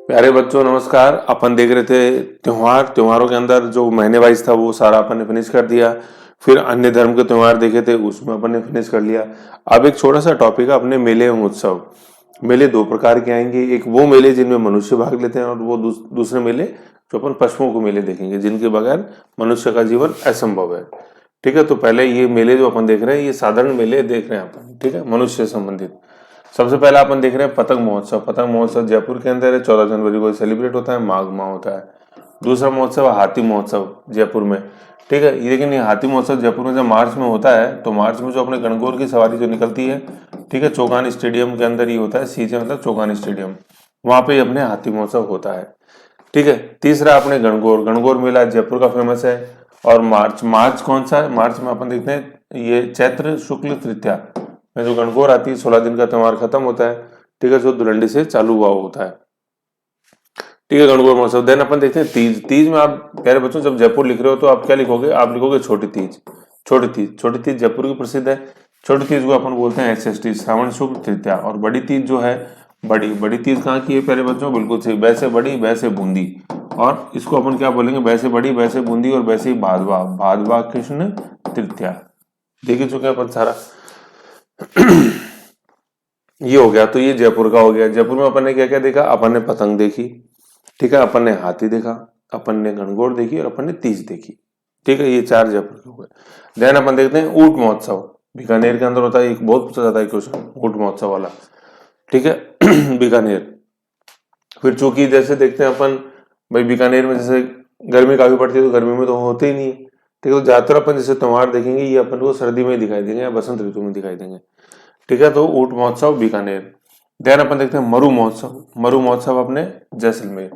प्यारे बच्चों नमस्कार। अपन देख रहे थे त्योहारों के अंदर जो महीने वाइज था वो सारा अपन ने फिनिश कर दिया। फिर अन्य धर्म के त्योहार देखे थे, उसमें अपन ने फिनिश कर लिया। अब एक छोटा सा टॉपिक है अपने मेले एवं उत्सव। मेले दो प्रकार के आएंगे, एक वो मेले जिनमें मनुष्य भाग लेते हैं और वो दूसरे मेले जो अपन पशुओं को मेले देखेंगे जिनके बगैर मनुष्य का जीवन असंभव है। ठीक है, तो पहले ये मेले जो अपन देख रहे हैं ये साधारण मेले देख रहे हैं अपन, ठीक है, मनुष्य से संबंधित। सबसे पहला अपन देख रहे हैं पतंग महोत्सव। पतंग महोत्सव जयपुर के अंदर है, 14 जनवरी को सेलिब्रेट होता है, माघ माह होता है। दूसरा महोत्सव है हाथी महोत्सव जयपुर में। ठीक है, लेकिन ये हाथी महोत्सव जयपुर में जब मार्च में होता है तो मार्च में जो अपने गणगौर की सवारी जो निकलती है, ठीक है, चौगान स्टेडियम के अंदर ही होता है, सीजे मतलब चौगान स्टेडियम, वहां पे अपने हाथी महोत्सव होता है। ठीक है, तीसरा अपने गणगौर मेला जयपुर का फेमस है। और मार्च कौन सा है? मार्च में अपन देखते हैं ये चैत्र शुक्ल तृतीया में जो गणगौर आती है, 16 दिन का त्योहार खत्म होता है। ठीक है, जो धुलंडी से चालू हुआ होता है। ठीक है, गणगौर महोत्सव। देन अपन देखते हैं तीज। तीज में आप प्यारे बच्चों जब जयपुर लिख रहे हो तो आप क्या लिखोगे? आप लिखोगे छोटी तीज। छोटी तीज जयपुर की प्रसिद्ध है। छोटी तीज को अपन बोलते हैं SST, श्रावण शुक्ल तृतीया। और बड़ी तीज जो है, बड़ी तीज कहाँ की है प्यारे बच्चों? बिल्कुल सही, वैसे बड़ी वैसे बूंदी। और इसको अपन क्या बोलेंगे? वैसे बड़ी वैसे बूंदी और वैसे ही भादवा, भादवा कृष्ण तृतीया। देख ही चुके हैं अपन सारा। ये हो गया, तो ये जयपुर का हो गया। जयपुर में अपन ने क्या क्या देखा? अपन ने पतंग देखी, ठीक है, अपन ने हाथी देखा, अपन ने गणगौर देखी और अपन ने तीज देखी। ठीक है, ये 4 जयपुर के हो गए। देन अपन देखते हैं ऊंट महोत्सव। बीकानेर के अंदर होता है, एक बहुत पूछा जाता है क्वेश्चन ऊंट महोत्सव वाला। ठीक है बीकानेर। फिर चूंकि जैसे देखते हैं अपन, भाई बीकानेर में जैसे गर्मी काफी पड़ती है तो गर्मी में तो होते ही नहीं है। ठीक है, तो ज्यादातर अपन जैसे त्योहार देखेंगे ये अपन को सर्दी में दिखाई देंगे या बसंत ऋतु में दिखाई देंगे। ठीक है, तो ऊंट महोत्सव बीकानेर। देन अपन देखते हैं मरु महोत्सव। मरु महोत्सव अपने जैसलमेर।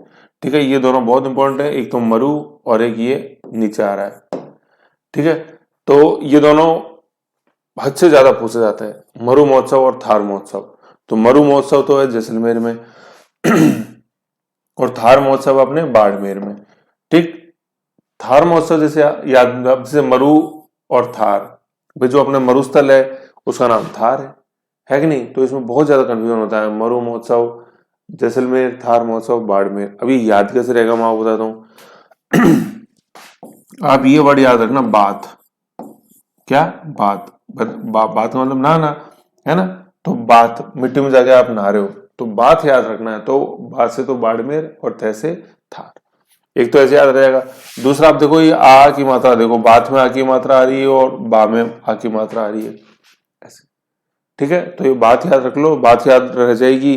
ठीक है, ये दोनों बहुत इंपॉर्टेंट है, एक तो मरु और एक ये नीचे आ रहा है। ठीक है, तो ये दोनों हद से ज्यादा पूछा जाता है, मरु महोत्सव और थार महोत्सव। तो मरु महोत्सव तो है जैसलमेर में और थार महोत्सव अपने बाड़मेर में। ठीक, थार महोत्सव जैसे याद, जैसे मरु और थार, भाई जो अपने मरुस्थल है उसका नाम थार है कि नहीं? तो इसमें बहुत ज्यादा कंफ्यूजन होता है, मरु महोत्सव जैसलमेर, थार महोत्सव बाड़मेर। अभी याद कैसे रहेगा मैं आपको बताता हूँ। आप ये वर्ड याद रखना, बात। क्या? बात। बात का मतलब नहाना है ना? तो बात, मिट्टी में जाके आप नहा रहे हो तो बात याद रखना है। तो बात से तो बाड़मेर और थे से थार। एक तो ऐसे याद रहेगा। दूसरा आप देखो, ये आ की मात्रा देखो, बात में आ की मात्रा आ रही है और बा में आ की मात्रा आ रही है ऐसे। ठीक है, तो ये बात याद रख लो, बात याद रह जाएगी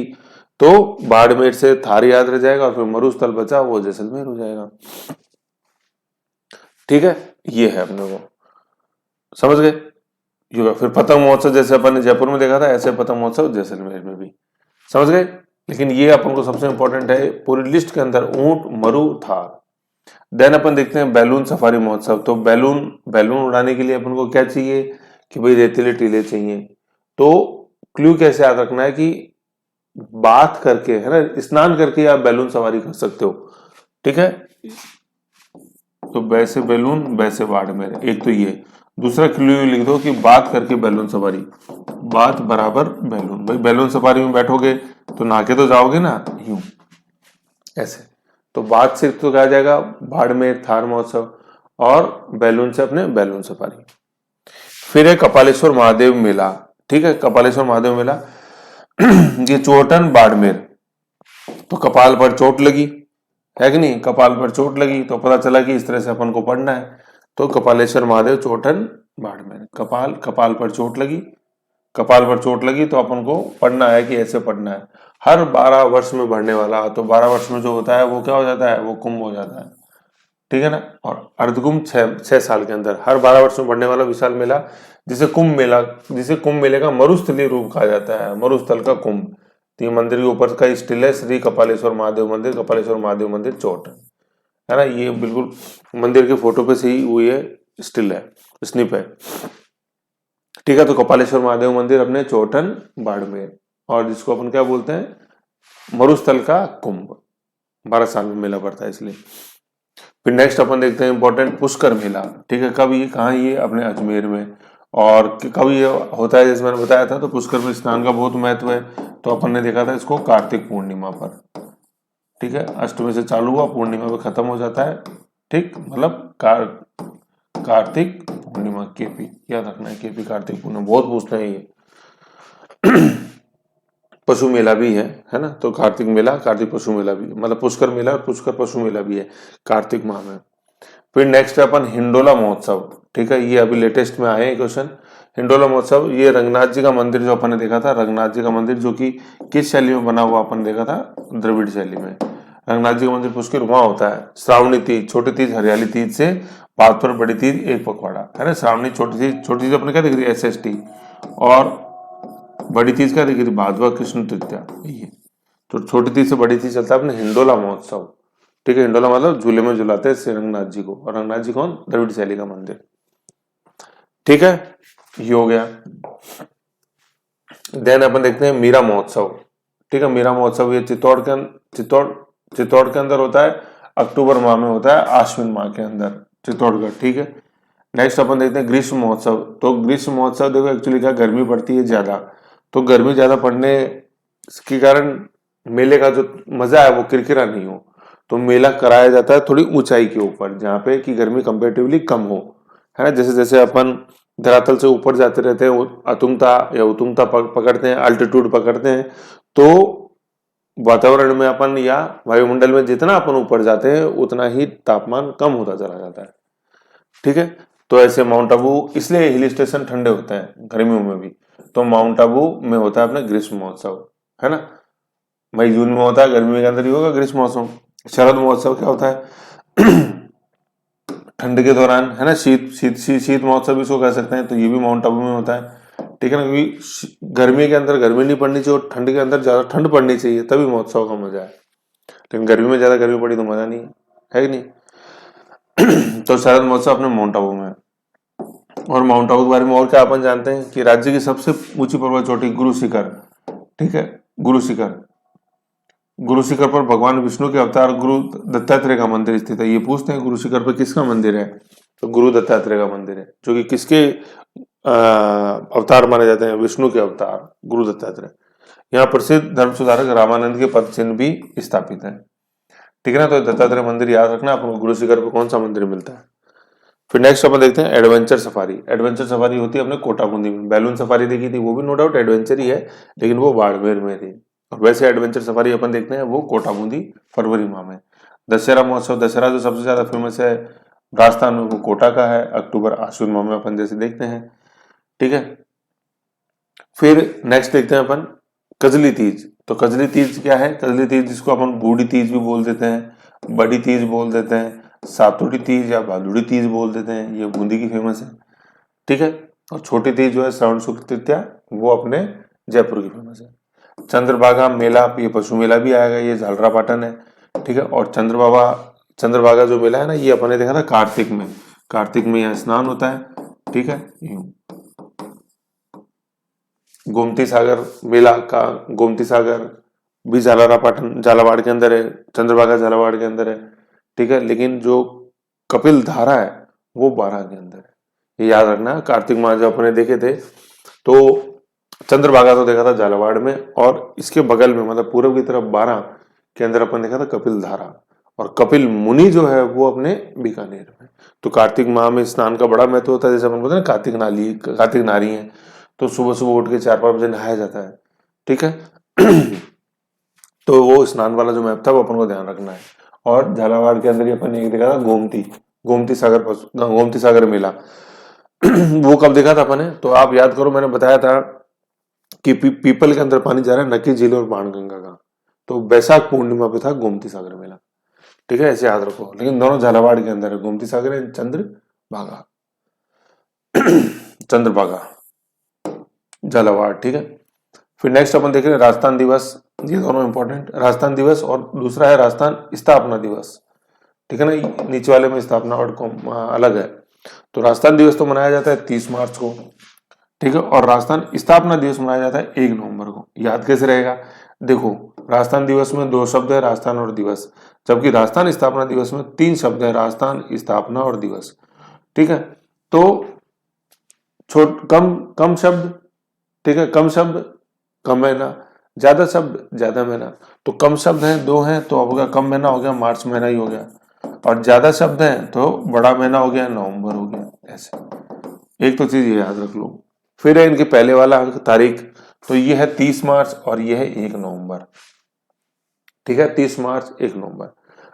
तो बाड़मेर से थार याद रह जाएगा और फिर मरुस्थल बचा वो जैसलमेर हो जाएगा। ठीक है, ये है अपने को, समझ गए? फिर पतंग महोत्सव जैसे अपन ने जयपुर में देखा था, ऐसे पतंग महोत्सव जैसलमेर में भी, समझ गए? लेकिन ये अपन को सबसे इंपॉर्टेंट है पूरी लिस्ट के अंदर, ऊंट मरु थार। देन अपन देखते हैं बैलून सफारी महोत्सव। तो बैलून उड़ाने के लिए अपन को क्या चाहिए कि भाई रेतीले टीले चाहिए। तो क्लू कैसे याद रखना है कि बात करके, है ना, स्नान करके आप बैलून सवारी कर सकते हो। ठीक है, तो वैसे बैलून वैसे बाड़मेर, एक तो ये। दूसरा क्लू लिख दो कि बात करके बैलून सवारी, बात बराबर बैलून। भाई बैलून सवारी में बैठोगे तो नहा के तो जाओगे ना, यूं ऐसे। तो बात से तो क्या आ जाएगा? बाड़मेर थार महोत्सव, और बैलून से अपने बैलून सफारी। फिर है कपालेश्वर महादेव मेला। ठीक है, कपालेश्वर महादेव मेला ये चोटन बाड़मेर। तो कपाल पर चोट लगी है कि नहीं? कपाल पर चोट लगी तो पता चला कि इस तरह से अपन को पढ़ना है। तो कपालेश्वर महादेव चोटन बाड़मेर। कपाल पर चोट लगी, कपाल पर चोट लगी तो अपन को पढ़ना है कि ऐसे पढ़ना है। हर 12 वर्ष में बढ़ने वाला, तो 12 वर्ष में जो होता है वो क्या हो जाता है? वो कुंभ हो जाता है। ठीक है ना? और अर्धकुंभ 6 साल के अंदर, हर 12 वर्ष में बढ़ने वाला विशाल मेला जिसे कुंभ मेले का मरुस्थलीय रूप कहा जाता है, मरुस्थल का कुंभ। तो ये मंदिर के ऊपर का स्टिल है, श्री कपालेश्वर महादेव मंदिर, कपालेश्वर महादेव मंदिर चोट है ना? ये बिल्कुल मंदिर के फोटो पे से ही हुई है, स्टिल है, स्निप है। ठीक है, तो कपालेश्वर महादेव मंदिर अपने चोटन बाड़मेर, और जिसको अपन क्या बोलते हैं? मरुस्थल का कुंभ। 12 साल में मेला पड़ता है इसलिए। फिर नेक्स्ट अपन देखते हैं इंपॉर्टेंट पुष्कर मेला। ठीक है, कब ये, कहाँ? ये अपने अजमेर में। और कब ये होता है? जैसे मैंने बताया था, तो पुष्कर में स्नान का बहुत महत्व है। तो अपन ने देखा था इसको कार्तिक पूर्णिमा पर। ठीक है, अष्टमी से चालू हुआ, पूर्णिमा पे खत्म हो जाता है, ठीक, मतलब कार्तिक पूर्णिमा, केपी याद रखना है, केपी कार्तिक पूर्णिमा बहुत पूछते हैं ये। पशु मेला भी है ना, तो कार्तिक मेला, कार्तिक पशु मेला भी, मतलब पुष्कर मेला और पुष्कर पशु मेला भी है कार्तिक माह में। फिर नेक्स्ट है अपन हिंडोला महोत्सव, ठीक है, ये अभी लेटेस्ट में आए हैं क्वेश्चन। हिंडोला महोत्सव, ये रंगनाथ जी का मंदिर जो अपन ने देखा था, रंगनाथ जी का मंदिर जो कि किस शैली में बना हुआ अपन देखा था, द्रविड़ शैली में। रंगनाथ जी का मंदिर पुष्कर वहां होता है। श्रावणी तीज, छोटी तीज हरियाली तीज से बाद पर बड़ी तीज एक पखवाड़ा, है ना। श्रावणी छोटी तीज अपने क्या दिख रही है, SST, और बड़ी तीज क्या दिख रही, भादवा कृष्ण तृतीया, ये तो छोटी तीज से बड़ी तीज चलता है अपने हिंडोला महोत्सव, ठीक है। हिंडोला मतलब झूले में झुलाते हैं श्री रंगनाथ जी को, और रंगनाथ जी कौन, द्रविड़ शैली का मंदिर, ठीक है, ये हो गया। देन अपन देखते हैं मीरा महोत्सव, ठीक है। मीरा महोत्सव ये चित्तौड़ के अंदर होता है, अक्टूबर माह में होता है, आश्विन माह के अंदर, चित्तौड़गढ़, ठीक है। नेक्स्ट अपन देखते हैं ग्रीष्म महोत्सव। तो ग्रीष्म महोत्सव देखो एक्चुअली क्या, गर्मी पड़ती है ज्यादा, तो गर्मी ज्यादा पड़ने के कारण मेले का जो मजा है वो किरकिरा नहीं हो, तो मेला कराया जाता है थोड़ी ऊंचाई के ऊपर, जहाँ पे कि गर्मी कंपेरेटिवली कम हो, है ना। जैसे जैसे अपन धरातल से ऊपर जाते रहते हैं, अतुंगता या उत्तुंगता पकड़ते हैं, अल्टीट्यूड पकड़ते हैं, तो वातावरण में अपन या वायुमंडल में जितना अपन ऊपर जाते हैं उतना ही तापमान कम होता चला जाता है, ठीक है। तो ऐसे माउंट आबू, इसलिए हिल स्टेशन ठंडे होते हैं गर्मियों में भी, तो माउंट आबू में होता है अपना ग्रीष्म महोत्सव, है ना। मई जून में होता है, गर्मी के अंदर ही होगा ग्रीष्म महोत्सव। शरद महोत्सव क्या होता है, ठंड के दौरान, है ना, शीत महोत्सव इसको कह सकते हैं, तो ये भी माउंट आबू में होता है, ठीक है ना, क्योंकि गर्मी के अंदर गर्मी नहीं पड़नी चाहिए और ठंड के अंदर ज्यादा ठंड पड़नी चाहिए, तभी महोत्सव का मजा है। लेकिन गर्मी में ज्यादा गर्मी पड़ी तो मजा नहीं है कि नहीं। तो शरद महोत्सव अपने माउंट आबू में है। और माउंट आबू के बारे में और क्या अपन जानते हैं कि राज्य की सबसे ऊंची पर्वत चोटी गुरु शिखर, ठीक है, गुरु शिखर। गुरु शिखर पर भगवान विष्णु के अवतार गुरु दत्तात्रेय का मंदिर स्थित है। ये पूछते हैं गुरु शिखर पर किसका मंदिर है, तो गुरु दत्तात्रेय का मंदिर है, जो कि किसके अवतार माने जाते हैं, विष्णु के अवतार गुरु दत्तात्रेय। यहाँ प्रसिद्ध धर्म सुधारक रामानंद के पद चिन्ह भी स्थापित है, ठीक है ना। तो दत्तात्रेय मंदिर याद रखना, आपको गुरु शिखर पर कौन सा मंदिर मिलता है। फिर नेक्स्ट अपन देखते हैं एडवेंचर सफारी। एडवेंचर सफारी होती है अपने कोटाबूंदी में। बैलून सफारी देखी थी, वो भी नो डाउट एडवेंचर ही है, लेकिन वो बाड़मेर में थी। और वैसे एडवेंचर सफारी अपन देखते हैं वो कोटाबूंदी फरवरी माह में। दशहरा महोत्सव, दशहरा जो सबसे ज्यादा फेमस है राजस्थान में, वो कोटा का है, अक्टूबर आश्विन माह में अपन जैसे देखते हैं, ठीक है। फिर नेक्स्ट देखते हैं अपन कजली तीज। तो कजली तीज क्या है, कजली तीज जिसको अपन बूढ़ी तीज भी बोल देते हैं, बड़ी तीज बोल देते हैं, सातुड़ी तीज या भादुड़ी तीज बोल देते हैं, ये बूंदी की फेमस है, ठीक है। और छोटी तीज जो है श्रवण शुक्ल तृतीया, वो अपने जयपुर की फेमस है। चंद्रभागा मेला, ये पशु मेला भी आएगा, ये झालरा पाटन है, ठीक है। और चंद्रभागा जो मेला है ना, ये अपन ने देखा था कार्तिक में, कार्तिक में यहाँ स्नान होता है, ठीक है। गोमती सागर मेला का, गोमती सागर भी झालावाड़ के अंदर है, चंद्रभागा झालावाड़ के अंदर है, ठीक है। लेकिन जो कपिल धारा है वो बारां के अंदर है, ये याद रखना। कार्तिक माह जब अपने देखे थे तो चंद्रभागा तो देखा था झालावाड़ में, और इसके बगल में मतलब पूर्व की तरफ बारां के अंदर अपन देखा था कपिल धारा, और कपिल मुनि जो है वो अपने बीकानेर में। तो कार्तिक माह में स्नान का बड़ा महत्व होता है, जैसे अपन बोलते हैं ना कार्तिक नारी है, तो सुबह सुबह उठ के 4-5 बजे नहाया जाता है, ठीक है। तो वो स्नान वाला जो मैप था वो अपन को ध्यान रखना है। और झालावाड़ के अंदर ही अपन ने एक देखा था गोमती सागर मेला। वो कब देखा था अपन ने, तो आप याद करो, मैंने बताया था कि पीपल के अंदर पानी जा रहा है, नक्की झील और बाणगंगा का, तो बैसाख पूर्णिमा पे था गोमती सागर मेला, ठीक है, ऐसे याद रखो। लेकिन दोनों झालावाड़ के अंदर है, गोमती सागर है, चंद्रभागा झालावाड़, ठीक है। फिर नेक्स्ट अपन देख रहे हैं राजस्थान दिवस, ये दोनों इंपॉर्टेंट, राजस्थान दिवस और दूसरा है राजस्थान स्थापना दिवस, ठीक है ना। नीचे वाले में स्थापना वर्ड को अलग है। तो राजस्थान दिवस तो मनाया जाता है 30 मार्च को, ठीक है, और राजस्थान स्थापना दिवस मनाया जाता है 1 नवंबर को। याद कैसे रहेगा, देखो राजस्थान दिवस में 2 शब्द है, राजस्थान और दिवस, जबकि राजस्थान स्थापना दिवस में 3 शब्द है, राजस्थान, स्थापना और दिवस, ठीक है। तो कम कम शब्द, ठीक है, कम शब्द कम है ना, ज्यादा शब्द ज्यादा महीना, तो कम शब्द हैं, 2 हैं तो अब होगा कम महीना हो गया, मार्च महीना ही हो गया, और ज्यादा शब्द हैं तो बड़ा महीना हो गया, नवंबर हो गया। ऐसे एक तो चीज ये याद रख लो। फिर है इनके पहले वाला अंक तारीख, तो ये है 30 मार्च और ये है 1 नवंबर। ठीक है, 30 मार्च 1 नवंबर।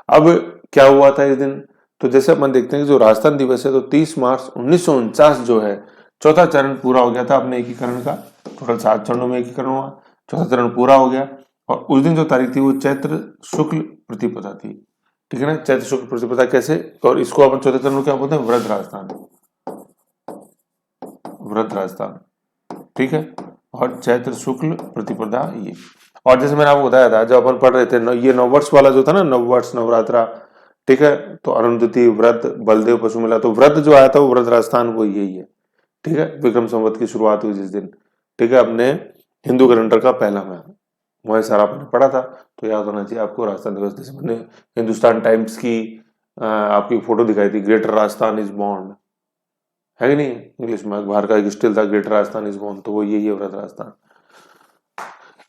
अब क्या हुआ था इस दिन, तो जैसे अपन देखते हैं कि जो राजस्थान दिवस है, तो 30 मार्च 1949 जो है चौथा चरण पूरा हो गया था अपने एकीकरण का। टोटल 7 चरणों में एकीकरण हुआ, चौथा चरण पूरा हो गया। और उस दिन जो तारीख थी वो चैत्र शुक्ल प्रतिपदा थी। ठीक है ना, चैत्र शुक्ल प्रतिपदा कैसे, और इसको अपन चौथे चरण में क्या बोलते हैं, व्रत राजस्थान, व्रत राजस्थान। ठीक है, और चैत्र शुक्ल प्रतिपदा ये। और जैसे मैंने आपको बताया था जब अपन पढ़ रहे थे ये नववर्ष वाला जो था ना, नववर्ष नवरात्रा, ठीक है, तो अरुंधति व्रत, बलदेव पशु मेला, तो व्रत जो आया था वो व्रत राजस्थान वो यही है। ठीक है, विक्रम संवत की शुरुआत हुई जिस दिन, ठीक है, अपने हिंदू कैलेंडर का पहला महीना, वही सारा आपने पढ़ा था, तो याद होना चाहिए आपको राजस्थान दिवस। जैसे मैंने हिंदुस्तान टाइम्स की आपकी फोटो दिखाई थी, ग्रेटर राजस्थान इज बॉर्न, है कि नहीं, इंग्लिश में बाहर का एक स्टिल था, ग्रेटर राजस्थान इज बॉर्न, तो वो यही है व्रत राजस्थान।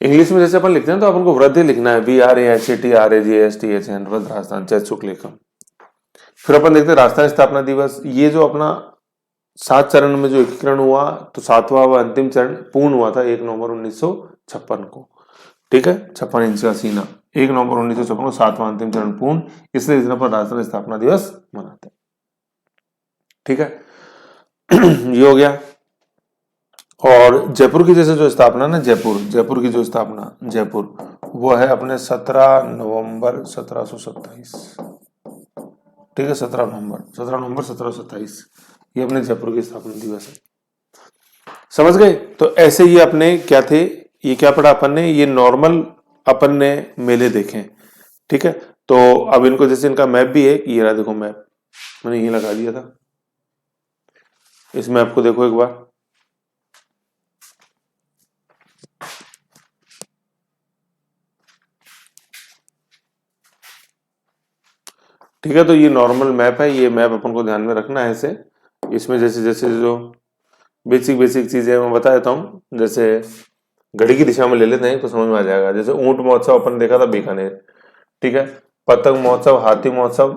इंग्लिश में जैसे अपन लिखते हैं तो अपन को व्रत ही लिखना है, VRAHTRAGSTHN, व्रत राजस्थान, चैत शुक्ल एकम। फिर अपन देखते हैं राजस्थान स्थापना दिवस, ये जो अपना 7 चरण में जो एकीकरण हुआ, तो 7वां व अंतिम चरण पूर्ण हुआ था 1 नवंबर 1956 को। ठीक है, 56 इंच का सीना, 1 नवंबर 1956 को 7वां अंतिम चरण पूर्ण, इसलिए इस दिन पर राजस्थान स्थापना दिवस मनाते हैं। ठीक है ये हो गया। और जयपुर की जैसे जो स्थापना ना, जयपुर की जो स्थापना, जयपुर वो है अपने 17 नवंबर 1727। ठीक है, 17 नवंबर 1727, ये अपने जयपुर की स्थापना दिवस है। समझ गए, तो ऐसे ही अपने क्या थे, ये क्या पढ़ा अपन ने, ये नॉर्मल अपन ने मेले देखे। ठीक है, तो अब इनको जैसे इनका मैप भी है, ये रहा देखो मैप, मैंने ये लगा दिया था, इस मैप को देखो एक बार। ठीक है, तो ये नॉर्मल मैप है, ये मैप अपन को ध्यान में रखना है ऐसे। इसमें जैसे जैसे जो बेसिक चीजें मैं बता देता हूँ, जैसे घड़ी की दिशा में ले लेते हैं तो समझ में आ जाएगा। जैसे ऊंट महोत्सव अपन देखा था बीकानेर, ठीक है, पतंग महोत्सव, हाथी महोत्सव,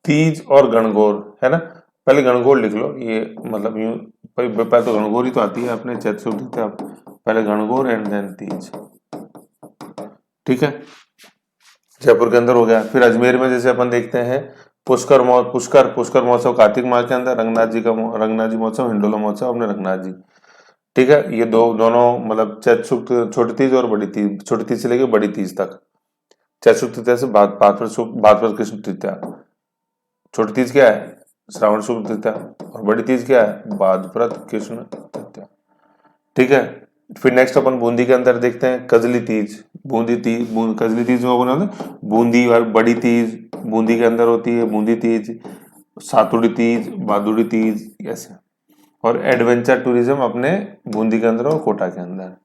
तीज और गणगौर, है ना। पहले गणगौर लिख लो, ये मतलब यूं पहले तो गणगौर ही तो आती है अपने चैत्र दिखते आप, पहले गणगौर एंड देन तीज। ठीक है, जयपुर के अंदर हो गया। फिर अजमेर में जैसे अपन देखते हैं पुष्कर महोत्सव कार्तिक माह के अंदर, रंगनाथ जी महोत्सव, हिंडोला महोत्सव अपने रंगनाथ जी। ठीक है, ये दोनों मतलब चैत्र शुक्ल छोटी तीज और बड़ी तीज, छोटी तीज से लेकर बड़ी तीज तक, चैत्र शुक्ल तृतीया से भाद्रपद कृष्ण तृतीया। छोटी तीज क्या है, श्रावण शुक्ल तृतीया, और बड़ी तीज क्या है, भाद्रपद कृष्ण तृतीया। ठीक है, फिर नेक्स्ट अपन बूंदी के अंदर देखते हैं कजली तीज, कजली तीज में बोला बूंदी, और बड़ी तीज बूंदी के अंदर होती है, बूंदी तीज, सातुड़ी तीज, बादुड़ी तीज, ऐसे। और एडवेंचर टूरिज्म अपने बूंदी के अंदर और कोटा के अंदर।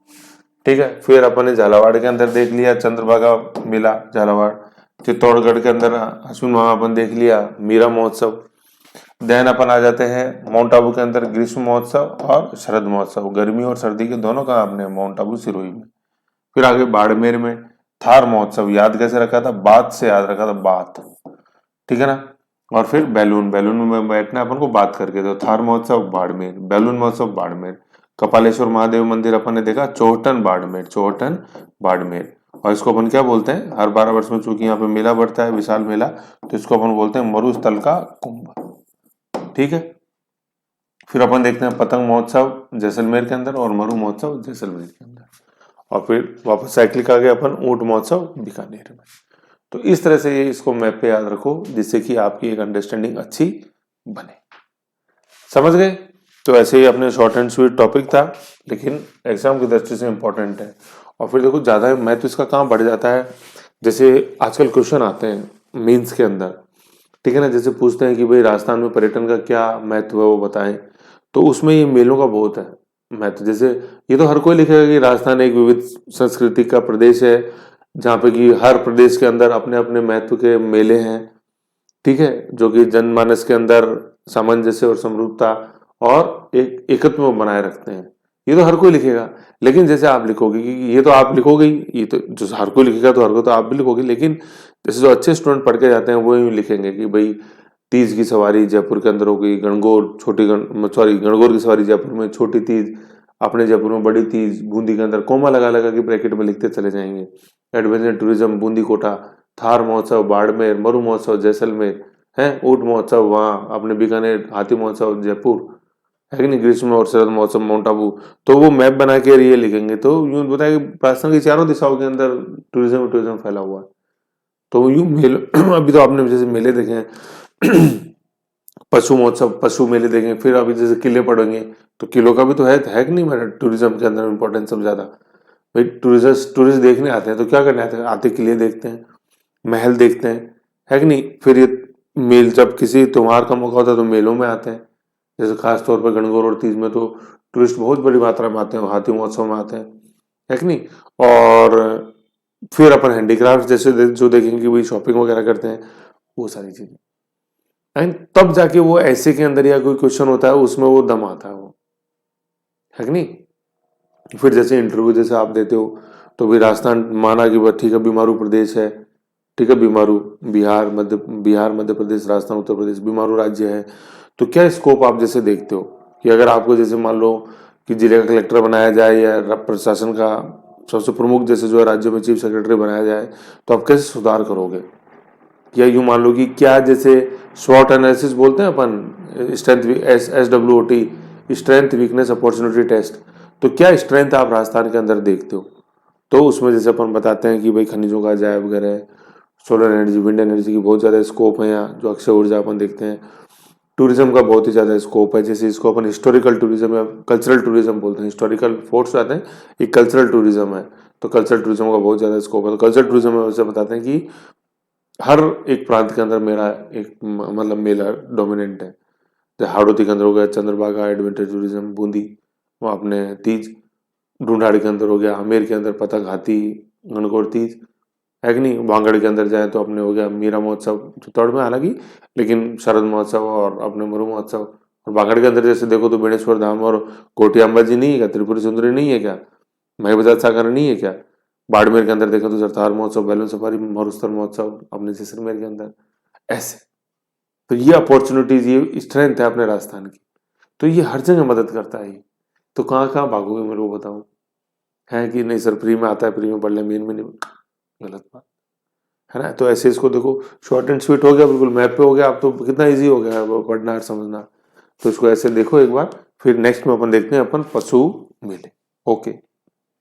ठीक है, फिर अपन ने झालावाड़ के अंदर देख लिया चंद्रभागा मेला, झालावाड़। चित्तौड़गढ़ के अंदर अश्विन माह अपन देख लिया, मीरा महोत्सव। देन अपन आ जाते हैं माउंट आबू के अंदर ग्रीष्म महोत्सव और शरद महोत्सव, गर्मी और सर्दी के दोनों का अपने माउंट आबू सिरोही में। फिर आगे बाड़मेर में थार महोत्सव, याद कैसे रखा था, बात से याद रखा था, बात। ठीक है ना। और फिर बैलून में बैठना अपन को बात करके, तो थार महोत्सव बाड़मेर, बैलून महोत्सव बाड़मेर। कपालेश्वर महादेव मंदिर अपन ने देखा चौहटन बाड़मेर। और इसको अपन क्या बोलते हैं, हर 12 वर्ष में चूंकि यहाँ पे मेला बढ़ता है, विशाल मेला, तो इसको अपन बोलते हैं मरुस्थल का कुंभ। ठीक है, फिर अपन देखते हैं पतंग महोत्सव जैसलमेर के अंदर और मरु महोत्सव जैसलमेर के अंदर। और फिर वापस साइक्लिक आ गए अपन ऊंट महोत्सव बीकानेर में। तो इस तरह से ये इसको मैप पे याद रखो, जिससे कि आपकी एक अंडरस्टैंडिंग अच्छी बने। समझ गए, तो ऐसे ही अपने शॉर्ट एंड स्वीट टॉपिक था, लेकिन एग्जाम की दृष्टि से इंपॉर्टेंट है। और फिर देखो ज्यादा मैथ इसका कहाँ बढ़ जाता है, जैसे आजकल क्वेश्चन आते हैं मेंस के अंदर, ठीक है ना, जैसे पूछते हैं कि भाई राजस्थान में पर्यटन का क्या महत्व है वो बताएं, तो उसमें ये मेलों का बहुत है महत्व। जैसे ये तो हर कोई लिखेगा कि राजस्थान एक विविध संस्कृति का प्रदेश है, जहाँ पे कि हर प्रदेश के अंदर अपने अपने महत्व के मेले हैं। ठीक है, जो कि जनमानस के अंदर सामंजस्य और समरूपता और एक एकत्व बनाए रखते हैं। ये तो हर कोई लिखेगा। लेकिन जैसे आप लिखोगे कि ये तो आप लिखोगे ही, ये तो जो हर कोई लिखेगा तो हर कोई तो आप भी लिखोगे, लेकिन जैसे जो अच्छे स्टूडेंट पढ़ के जाते हैं वो यूँ लिखेंगे कि भाई तीज की सवारी जयपुर के अंदर हो गई, गणगौर छोटी सॉरी गणगौर की सवारी जयपुर में, छोटी तीज अपने जयपुर में, बड़ी तीज बूंदी के अंदर, कोमा लगा लगा के ब्रैकेट में लिखते चले जाएंगे। एडवेंचर टूरिज्म बूंदी कोटा, थार महोत्सव बाड़मेर, मरु महोत्सव जैसलमेर है, ऊंट महोत्सव वहाँ अपने बीकानेर, हाथी महोत्सव जयपुर है कि नहीं, ग्रीष्म और शरद मौसम माउंट आबू। तो वो मैप बना के ये लिखेंगे तो यूं बताया कि राजस्थान की चारों दिशाओं के अंदर टूरिज्म टूरिज्म फैला हुआ है। तो यूं मेले अभी तो आपने जैसे मेले देखे हैं पशु महोत्सव, पशु मेले देखें, फिर अभी जैसे किले पड़ेंगे तो किलों का भी तो है कि नहीं, मैंने टूरिज्म के अंदर इम्पोर्टेंस सब ज्यादा। भाई टूरिस्ट देखने आते हैं तो क्या करने आते हैं, आते किले देखते हैं, महल देखते हैं, है कि नहीं। फिर ये मेल जब किसी त्योहार का मौका होता है तो मेलों में आते हैं, जैसे खास तौर पर गणगौर और तीज में तो टूरिस्ट बहुत बड़ी मात्रा में आते हैं, हाथी महोत्सव में आते हैं, है कि नहीं। और फिर अपन हैंडीक्राफ्ट जैसे जो देखेंगे कि भाई शॉपिंग वगैरह करते हैं, वो सारी चीजें एंड तब जाके वो ऐसे के अंदर या कोई क्वेश्चन होता है उसमें वो दम आता है, वो है कि नहीं। फिर जैसे इंटरव्यू जैसे आप देते हो तो भी राजस्थान माना कि ठीक है बीमारू प्रदेश है, ठीक है बीमारू, बिहार मध्य प्रदेश राजस्थान उत्तर प्रदेश बीमारू राज्य है। तो क्या स्कोप आप जैसे देखते हो कि अगर आपको जैसे मान लो कि जिले का कलेक्टर बनाया जाए या प्रशासन का सबसे प्रमुख जैसे जो है राज्य में चीफ सेक्रेटरी बनाया जाए तो आप कैसे सुधार करोगे। या यूं मान लो कि क्या जैसे स्वॉट एनालिसिस बोलते हैं अपन, strength SWOT, strength weakness opportunity test. तो क्या स्ट्रेंथ आप राजस्थान के अंदर देखते हो, तो उसमें जैसे अपन बताते हैं कि भाई खनिजों का अजायब वगैरह, सोलर एनर्जी विंड एनर्जी की बहुत ज़्यादा स्कोप है यहाँ, जो अक्षय ऊर्जा अपन देखते हैं। टूरिज्म का बहुत ही ज़्यादा स्कोप है, जैसे इसको अपन हिस्टोरिकल टूरिज्म या कल्चरल टूरिज्म बोलते हैं, हिस्टोरिकल फोर्ट्स आते हैं, एक कल्चरल टूरिज्म है। तो कल्चरल टूरिज्म का बहुत ज़्यादा स्कोप है। तो कल्चरल टूरिज्म में वैसे बताते हैं कि हर एक प्रांत के अंदर मेरा एक मतलब मेला डोमिनेंट है। जैसे हाड़ौती के अंदर हो गया चंद्रभागा एडवेंचर टूरिज्म बूंदी, वो अपने तीज, ढूंढाड़ी के अंदर हो गया आमेर के अंदर पतंग हाथी गणगौर तीज, है कि नहीं। वांगड़ के अंदर जाए तो अपने हो गया मीरा महोत्सव चित्तौड़ में हालांकि, लेकिन शरद महोत्सव और अपने मरु महोत्सव। और वांगड़ के अंदर जैसे देखो तो बेणेश्वर धाम और कोटी अम्बाजी नहीं है क्या, त्रिपुरी सुंदरी नहीं है क्या, महिबजात सागर नहीं है क्या। बाड़मेर के अंदर देखो तो सरदार महोत्सव, बैलून सफारी, मरुस्थल महोत्सव अपने जैसलमेर के अंदर, ऐसे। तो ये अपॉर्चुनिटीज, ये स्ट्रेंथ है अपने राजस्थान की, तो ये हर जगह मदद करता है ये। तो कहाँ कहाँ भागोगे मेरे को बताओ, है कि नहीं सर फ्री में आता है, फ्री में पढ़ ले, मेन में नहीं, गलत बात है ना। तो ऐसे इसको देखो, शॉर्ट एंड स्वीट हो गया, बिल्कुल मैप पे हो गया, अब तो कितना इजी हो गया है वो पढ़ना और समझना। तो इसको ऐसे देखो एक बार, फिर नेक्स्ट में अपन देखते हैं अपन पशु मेले। ओके।